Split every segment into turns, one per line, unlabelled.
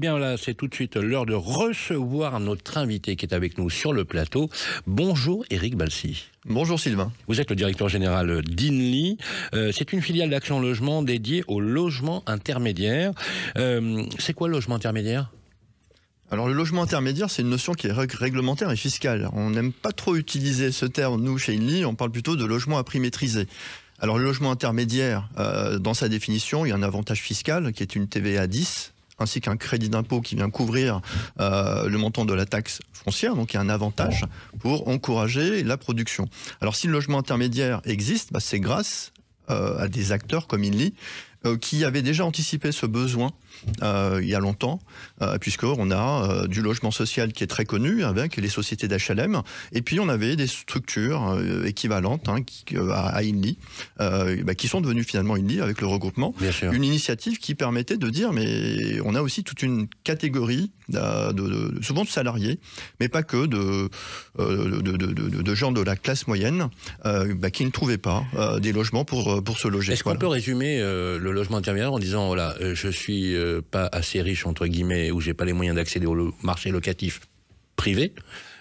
Bien là, c'est tout de suite l'heure de recevoir notre invité qui est avec nous sur le plateau. Bonjour Éric Balsi.
Bonjour Sylvain.
Vous êtes le directeur général d'INLI. C'est une filiale d'Action Logement dédiée au logement intermédiaire. C'est quoi le logement intermédiaire ?
Alors le logement intermédiaire, c'est une notion qui est réglementaire et fiscale. On n'aime pas trop utiliser ce terme, nous, chez INLI, on parle plutôt de logement à prix maîtrisé. Alors le logement intermédiaire, dans sa définition, il y a un avantage fiscal qui est une TVA 10, ainsi qu'un crédit d'impôt qui vient couvrir le montant de la taxe foncière, donc il y a un avantage pour encourager la production. Alors si le logement intermédiaire existe, c'est grâce à des acteurs comme INLI, qui avaient déjà anticipé ce besoin il y a longtemps, puisqu'on a du logement social qui est très connu avec les sociétés d'HLM, et puis on avait des structures équivalentes à INLI, qui sont devenues finalement INLI avec le regroupement. Une initiative qui permettait de dire, mais on a aussi toute une catégorie souvent de salariés, mais pas que, de gens de la classe moyenne qui ne trouvaient pas des logements pour se loger.
Est-ce qu'on peut résumer le logement intermédiaire en disant, voilà, je suis pas assez riche, entre guillemets, ou j'ai pas les moyens d'accéder au marché locatif privé,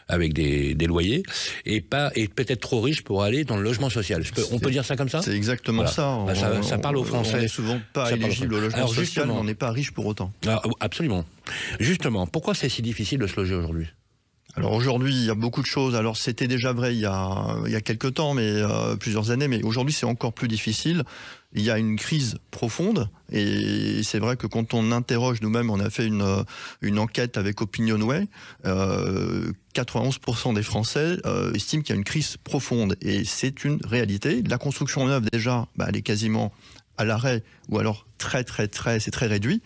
avec des loyers, et peut-être trop riche pour aller dans le logement social. On peut dire ça comme ça ?
C'est exactement ça.
Ça parle aux Français.
On n'est souvent pas éligible au logement social, mais on n'est pas riche pour autant.
Absolument. Justement, pourquoi c'est si difficile de se loger aujourd'hui ?
Alors aujourd'hui, il y a beaucoup de choses. Alors c'était déjà vrai il y a quelques temps, mais plusieurs années, mais aujourd'hui c'est encore plus difficile. Il y a une crise profonde, et c'est vrai que quand on interroge nous-mêmes, on a fait une enquête avec Opinionway, 91% des Français estiment qu'il y a une crise profonde, et c'est une réalité. La construction neuve déjà, elle est quasiment à l'arrêt, ou alors c'est très réduit.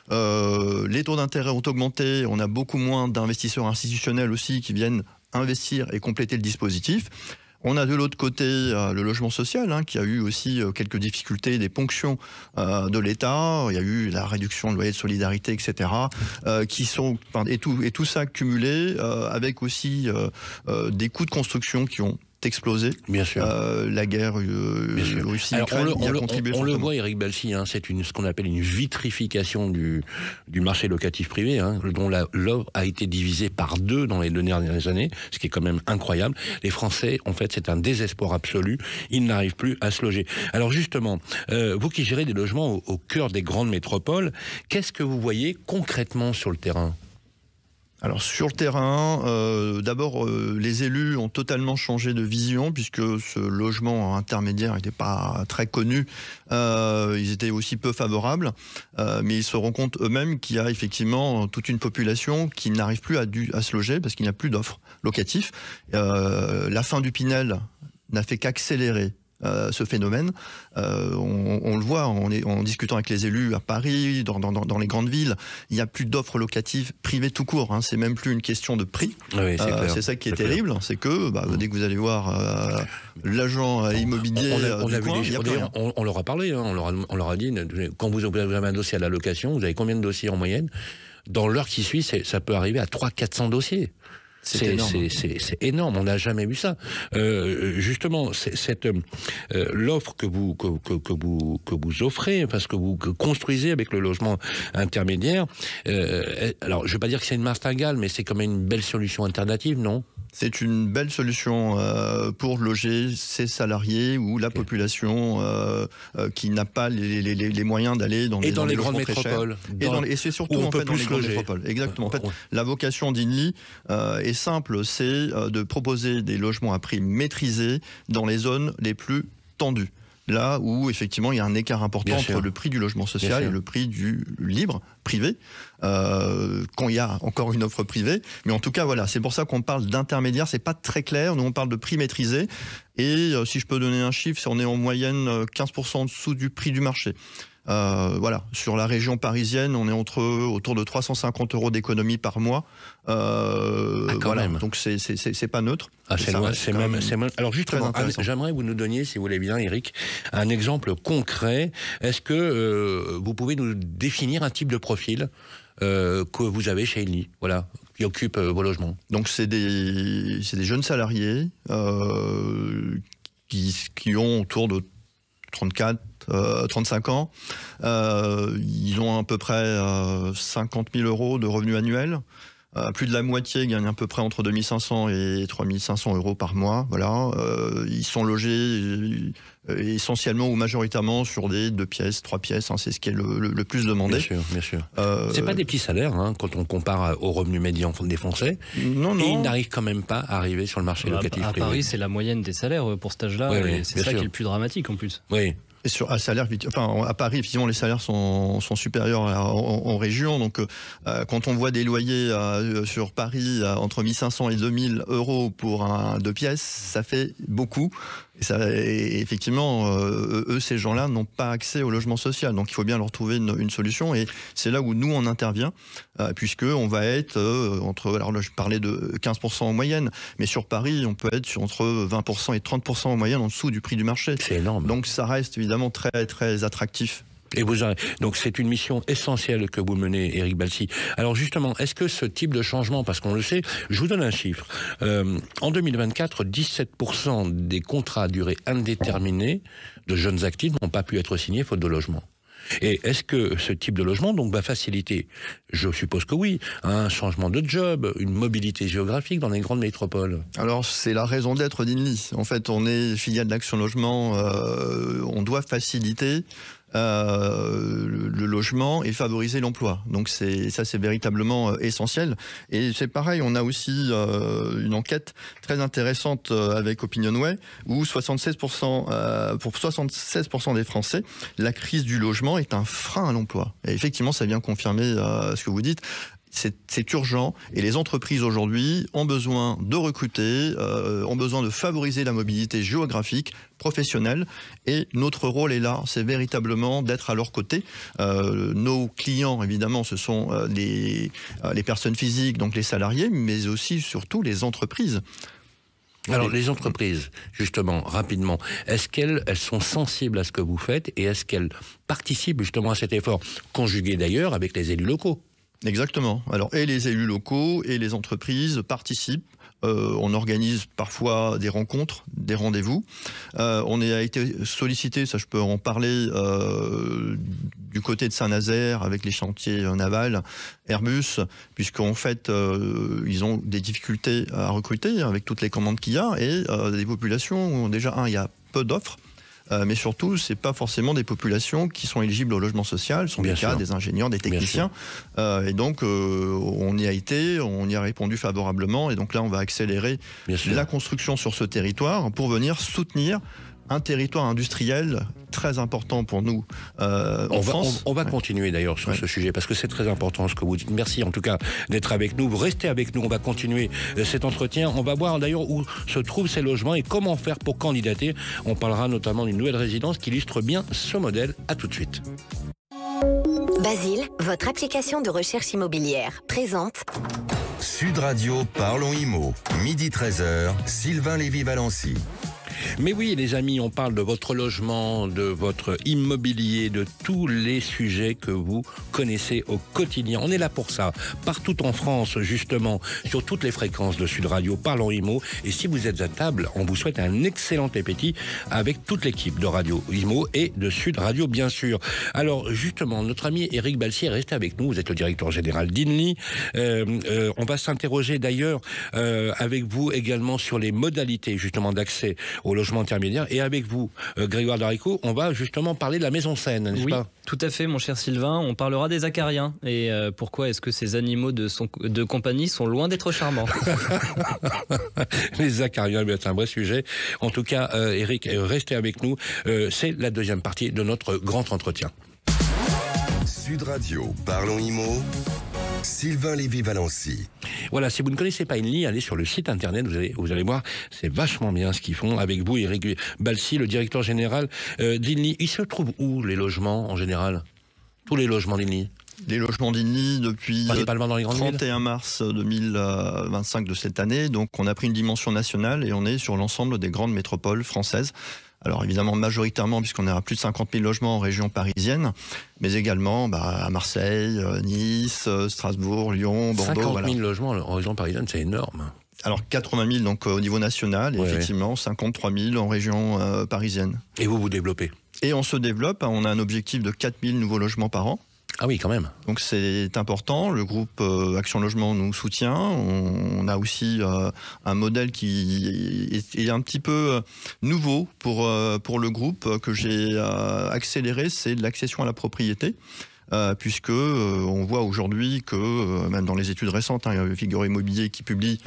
Les taux d'intérêt ont augmenté, on a beaucoup moins d'investisseurs institutionnels aussi qui viennent investir et compléter le dispositif. On a de l'autre côté le logement social qui a eu aussi quelques difficultés, des ponctions de l'État. Il y a eu la réduction de loyer de solidarité, etc. Et tout ça cumulé avec aussi des coûts de construction qui ont explosé.
Bien sûr.
La guerre Russie-Ukraine y a contribué fortement.
On le voit, Éric Balsi, c'est ce qu'on appelle une vitrification du marché locatif privé, dont l'offre a été divisée par 2 dans les 2 dernières années, ce qui est quand même incroyable. Les Français, en fait, c'est un désespoir absolu. Ils n'arrivent plus à se loger. Alors justement, vous qui gérez des logements au cœur des grandes métropoles, qu'est-ce que vous voyez concrètement sur le terrain ?
Alors sur le terrain, d'abord les élus ont totalement changé de vision, puisque ce logement intermédiaire n'était pas très connu, ils étaient aussi peu favorables, mais ils se rendent compte eux-mêmes qu'il y a effectivement toute une population qui n'arrive plus à se loger parce qu'il n'y a plus d'offres locatives. La fin du Pinel n'a fait qu'accélérer ce phénomène. On le voit en discutant avec les élus à Paris, dans les grandes villes, il n'y a plus d'offres locatives privées tout court. C'est même plus une question de prix. Oui, c'est ça qui est terrible, c'est que dès que vous allez voir l'agent immobilier
on leur a parlé, on leur a dit, quand vous avez un dossier à l'allocation, vous avez combien de dossiers en moyenne ? Dans l'heure qui suit, ça peut arriver à 300-400 dossiers. C'est énorme, on n'a jamais vu ça. Justement, l'offre que vous offrez, parce que vous construisez avec le logement intermédiaire, alors je ne vais pas dire que c'est une martingale, mais c'est quand même une belle solution alternative, non ?
C'est une belle solution pour loger ces salariés ou la population qui n'a pas les moyens d'aller dans
les grandes métropoles.
Et c'est surtout dans les grandes métropoles. Exactement. En fait, la vocation d'INLI est simple, c'est de proposer des logements à prix maîtrisé dans les zones les plus tendues. Là où effectivement il y a un écart important entre le prix du logement social et le prix du libre, privé, quand il y a encore une offre privée. Mais en tout cas, voilà, c'est pour ça qu'on parle d'intermédiaire, c'est pas très clair. Nous, on parle de prix maîtrisé. Et si je peux donner un chiffre, on est en moyenne 15% en dessous du prix du marché. Voilà, sur la région parisienne, on est autour de 350 € d'économie par mois.
Même.
Donc c'est pas neutre.
C'est même. Alors justement, j'aimerais que vous nous donniez, si vous voulez bien, Éric, un exemple concret. Est-ce que vous pouvez nous définir un type de profil que vous avez chez INLI, voilà, qui occupe vos logements?
Donc c'est des jeunes salariés qui ont autour de 34 35 ans. Ils ont à peu près 50 000 euros de revenus annuels. Plus de la moitié gagnent à peu près entre 2500 et 3500 euros par mois. Voilà. Ils sont logés essentiellement ou majoritairement sur des 2 pièces, 3 pièces. C'est ce qui est le plus demandé.
Bien sûr. C'est pas des petits salaires quand on compare au revenu médian des Français.
Non.
Et ils n'arrivent quand même pas à arriver sur le marché locatif privé.
À Paris, c'est la moyenne des salaires pour cet âge-là.
Oui,
c'est ça qui est le plus dramatique en plus.
Oui.
Et à Paris, effectivement, les salaires sont supérieurs en région. Donc, quand on voit des loyers sur Paris entre 1500 et 2000 euros pour un 2 pièces, ça fait beaucoup. Et effectivement, ces gens-là n'ont pas accès au logement social. Donc, il faut bien leur trouver une solution. Et c'est là où nous, on intervient, puisqu'on va être alors là, je parlais de 15% en moyenne, mais sur Paris, on peut être entre 20% et 30% en moyenne en dessous du prix du marché.
C'est énorme.
Donc, ça reste évidemment très, très attractif.
Et donc c'est une mission essentielle que vous menez, Éric Balsi. Alors justement, est-ce que ce type de changement, parce qu'on le sait, je vous donne un chiffre. En 2024, 17% des contrats à durée indéterminée de jeunes actifs n'ont pas pu être signés faute de logement. Et est-ce que ce type de logement va faciliter, je suppose que oui, un changement de job, une mobilité géographique dans les grandes métropoles?
Alors c'est la raison d'être d'Inly. En fait, on est filiale d'Action Logement, on doit faciliter le logement et favoriser l'emploi. Donc c'est véritablement essentiel. Et c'est pareil, on a aussi une enquête très intéressante avec OpinionWay où 76%, pour 76% des Français, la crise du logement est un frein à l'emploi. Et effectivement, ça vient confirmer ce que vous dites. C'est urgent et les entreprises aujourd'hui ont besoin de recruter, ont besoin de favoriser la mobilité géographique, professionnelle, et notre rôle est là, c'est véritablement d'être à leur côté. Nos clients, évidemment, ce sont les personnes physiques, donc les salariés, mais aussi surtout les entreprises.
Alors les entreprises, justement, rapidement, est-ce qu'elles sont sensibles à ce que vous faites et est-ce qu'elles participent justement à cet effort, conjugué d'ailleurs avec les élus locaux?
Exactement. Alors, et les élus locaux et les entreprises participent. On organise parfois des rencontres, des rendez-vous. On a été sollicité, ça je peux en parler, du côté de Saint-Nazaire avec les chantiers navals Airbus, puisqu'en fait, ils ont des difficultés à recruter avec toutes les commandes qu'il y a et des populations où déjà, il y a peu d'offres. Mais surtout, c'est pas forcément des populations qui sont éligibles au logement social, ce sont des cadres, des ingénieurs, des techniciens. Et donc, on y a été, on y a répondu favorablement. Et donc là, on va accélérer la construction sur ce territoire pour venir soutenir un territoire industriel très important pour nous en France.
On va continuer d'ailleurs sur ce sujet parce que c'est très important ce que vous dites. Merci en tout cas d'être avec nous. Vous restez avec nous, on va continuer cet entretien. On va voir d'ailleurs où se trouvent ces logements et comment faire pour candidater. On parlera notamment d'une nouvelle résidence qui illustre bien ce modèle. À tout de suite.
Basile, votre application de recherche immobilière, présente
Sud Radio, Parlons Immo, midi 13h, Sylvain Lévy-Valency.
Mais oui, les amis, on parle de votre logement, de votre immobilier, de tous les sujets que vous connaissez au quotidien. On est là pour ça, partout en France, justement, sur toutes les fréquences de Sud Radio, Parlons Immo. Et si vous êtes à table, on vous souhaite un excellent appétit avec toute l'équipe de Radio Immo et de Sud Radio, bien sûr. Alors, justement, notre ami Éric Balsi est resté avec nous. Vous êtes le directeur général d'Inly. On va s'interroger d'ailleurs avec vous également sur les modalités, justement, d'accès au logement intermédiaire. Et avec vous, Grégoire Darico, on va justement parler de la maison saine, n'est-ce pas ?
Tout à fait, mon cher Sylvain. On parlera des acariens. Et pourquoi est-ce que ces animaux de compagnie sont loin d'être charmants ?
Les acariens, c'est un vrai sujet. En tout cas, Éric, restez avec nous. C'est la deuxième partie de notre grand entretien.
Sud Radio, Parlons Immo, Sylvain Lévy-Valency.
Voilà, si vous ne connaissez pas Inly, allez sur le site internet, vous allez voir, c'est vachement bien ce qu'ils font. Avec vous, Éric Balsi, le directeur général d'Inly. Ils se trouvent où, les logements, en général ? Tous les logements d'Inly ?
Les logements d'Inly depuis
dans les
31 mars 2025 de cette année. Donc on a pris une dimension nationale et on est sur l'ensemble des grandes métropoles françaises. Alors évidemment majoritairement puisqu'on est à plus de 50 000 logements en région parisienne, mais également à Marseille, Nice, Strasbourg, Lyon, Bordeaux.
50 000 logements en région parisienne, c'est énorme.
Alors 80 000 donc au niveau national et effectivement 53 000 en région parisienne.
Et vous développez ?
Et on se développe, on a un objectif de 4000 nouveaux logements par an.
Ah oui, quand même.
Donc c'est important, le groupe Action Logement nous soutient. On a aussi un modèle qui est un petit peu nouveau pour le groupe que j'ai accéléré, c'est l'accession à la propriété. Puisque on voit aujourd'hui que, même dans les études récentes, Figaro Immobilier qui publie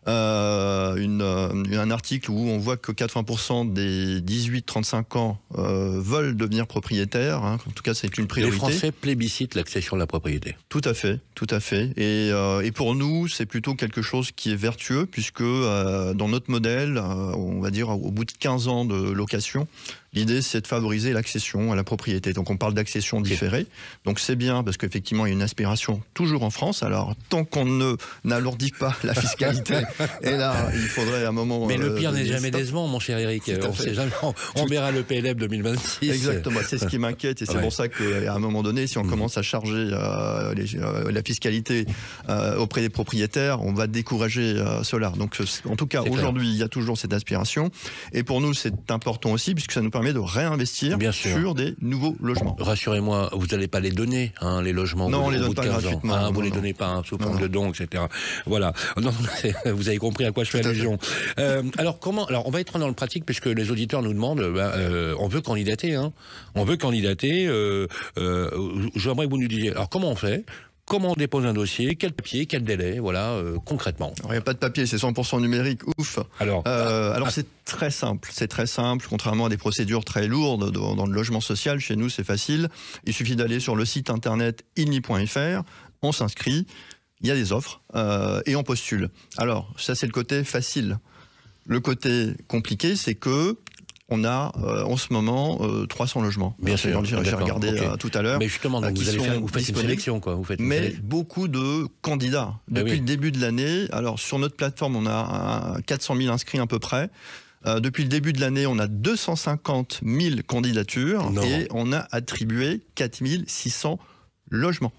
un article où on voit que 80% des 18-35 ans veulent devenir propriétaires. En tout cas, c'est une priorité.
Les Français plébiscitent l'accession à la propriété.
Tout à fait, tout à fait. Et pour nous, c'est plutôt quelque chose qui est vertueux, puisque dans notre modèle, on va dire au bout de 15 ans de location, l'idée, c'est de favoriser l'accession à la propriété. Donc, on parle d'accession différée. Donc, c'est bien parce qu'effectivement, il y a une aspiration toujours en France. Alors, tant qu'on n'alourdit pas la fiscalité, et là, il faudrait un moment...
Mais le pire n'est jamais décevant, mon cher Eric. On verra le PLF 2026.
Exactement, c'est ce qui m'inquiète. Et c'est pour ça qu'à un moment donné, si on commence à charger la fiscalité auprès des propriétaires, on va décourager cela. Donc, en tout cas, aujourd'hui, il y a toujours cette aspiration. Et pour nous, c'est important aussi, puisque ça nous permet de réinvestir sur des nouveaux logements.
Rassurez-moi, vous n'allez pas les donner, les logements.
Non, on les donne pas
15
gratuitement.
Vous les donnez pas sous forme de dons, etc. Voilà. Non, vous avez compris à quoi je fais allusion. Alors on va être dans le pratique, puisque les auditeurs nous demandent, on veut candidater. On veut candidater. J'aimerais que vous nous disiez. Alors comment on fait ? Comment on dépose un dossier? Quel papier? Quel délai? Voilà, concrètement.
Il n'y a pas de papier, c'est 100% numérique. Ouf. Alors c'est très simple. C'est très simple. Contrairement à des procédures très lourdes dans le logement social, chez nous, c'est facile. Il suffit d'aller sur le site internet inli.fr. On s'inscrit. Il y a des offres et on postule. Alors, ça, c'est le côté facile. Le côté compliqué, c'est que on a en ce moment 300 logements.
Bien sûr,
j'ai regardé tout à l'heure.
Mais justement, donc vous faites une sélection, quoi.
Beaucoup de candidats. Depuis le début de l'année, alors sur notre plateforme, on a 400 000 inscrits à peu près. Depuis le début de l'année, on a 250 000 candidatures et on a attribué 4 600 logements.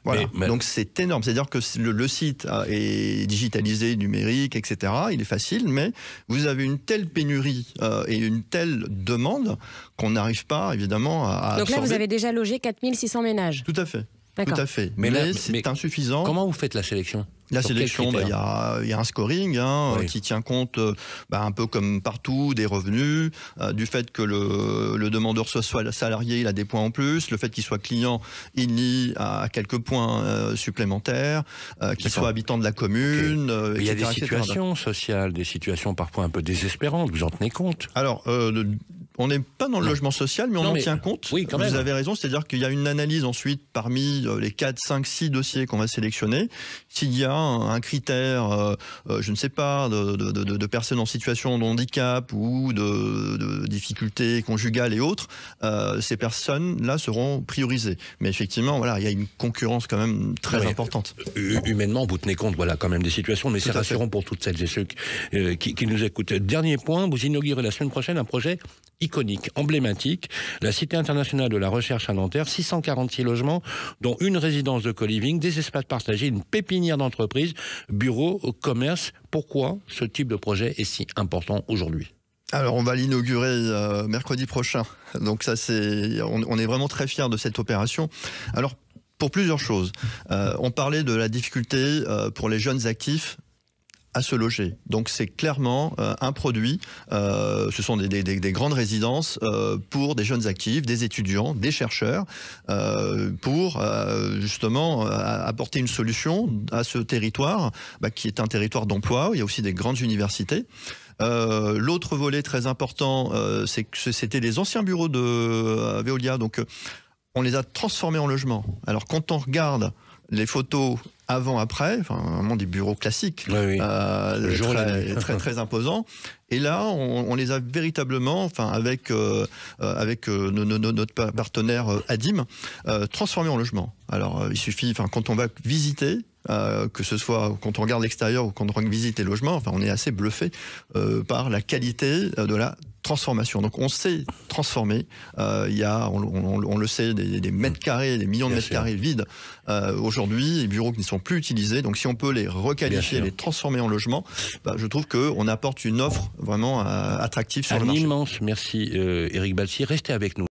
Voilà. Donc c'est énorme, c'est-à-dire que le site est digitalisé, numérique, etc. Il est facile, mais vous avez une telle pénurie et une telle demande qu'on n'arrive pas évidemment à absorber.
Donc là, vous avez déjà logé 4600 ménages.
Tout à fait. Tout à fait.
Mais
c'est insuffisant.
Comment vous faites la sélection?
La sélection, il y a un scoring qui tient compte, un peu comme partout, des revenus, du fait que le demandeur soit salarié, il a des points en plus, le fait qu'il soit client, il a quelques points supplémentaires, qu'il soit habitant de la commune, etc.
Il y a des situations sociales, des situations parfois un peu désespérantes, vous en tenez compte?
Alors, on n'est pas dans le logement social, mais on en tient compte.
Oui, quand même.
Vous avez raison, c'est-à-dire qu'il y a une analyse ensuite parmi les 4, 5, 6 dossiers qu'on va sélectionner. S'il y a un critère, je ne sais pas, de personnes en situation de handicap ou de difficultés conjugales et autres, ces personnes-là seront priorisées. Mais effectivement, voilà, il y a une concurrence quand même très importante.
Humainement, vous tenez compte, voilà, quand même des situations, mais c'est rassurant pour toutes celles et ceux qui nous écoutent. Dernier point, vous inaugurez la semaine prochaine un projet iconique, emblématique, la Cité internationale de la recherche à Nanterre, 646 logements, dont une résidence de co-living, des espaces partagés, une pépinière d'entreprise, bureaux, commerce. Pourquoi ce type de projet est si important aujourd'hui ?
Alors, on va l'inaugurer mercredi prochain. Donc ça, on est vraiment très fiers de cette opération. Alors, pour plusieurs choses. On parlait de la difficulté pour les jeunes actifs à se loger. Donc c'est clairement un produit, ce sont des grandes résidences pour des jeunes actifs, des étudiants, des chercheurs, pour justement apporter une solution à ce territoire qui est un territoire d'emploi. Il y a aussi des grandes universités. L'autre volet très important, c'est que c'était les anciens bureaux de Veolia, donc on les a transformés en logements. Alors quand on regarde les photos avant-après, vraiment des bureaux classiques, très imposants. Et là, on les a véritablement, avec notre partenaire Adim, transformés en logements. Alors, il suffit, quand on va visiter, que ce soit quand on regarde l'extérieur ou quand on visite les logements, on est assez bluffé par la qualité de la transformation. Donc on sait transformer. Il y a, on le sait, des mètres carrés, des millions de mètres carrés vides aujourd'hui, les bureaux qui ne sont plus utilisés. Donc si on peut les requalifier, les transformer en logement, je trouve qu'on apporte une offre vraiment attractive sur le marché.
Un immense merci Éric Balsier. Restez avec nous.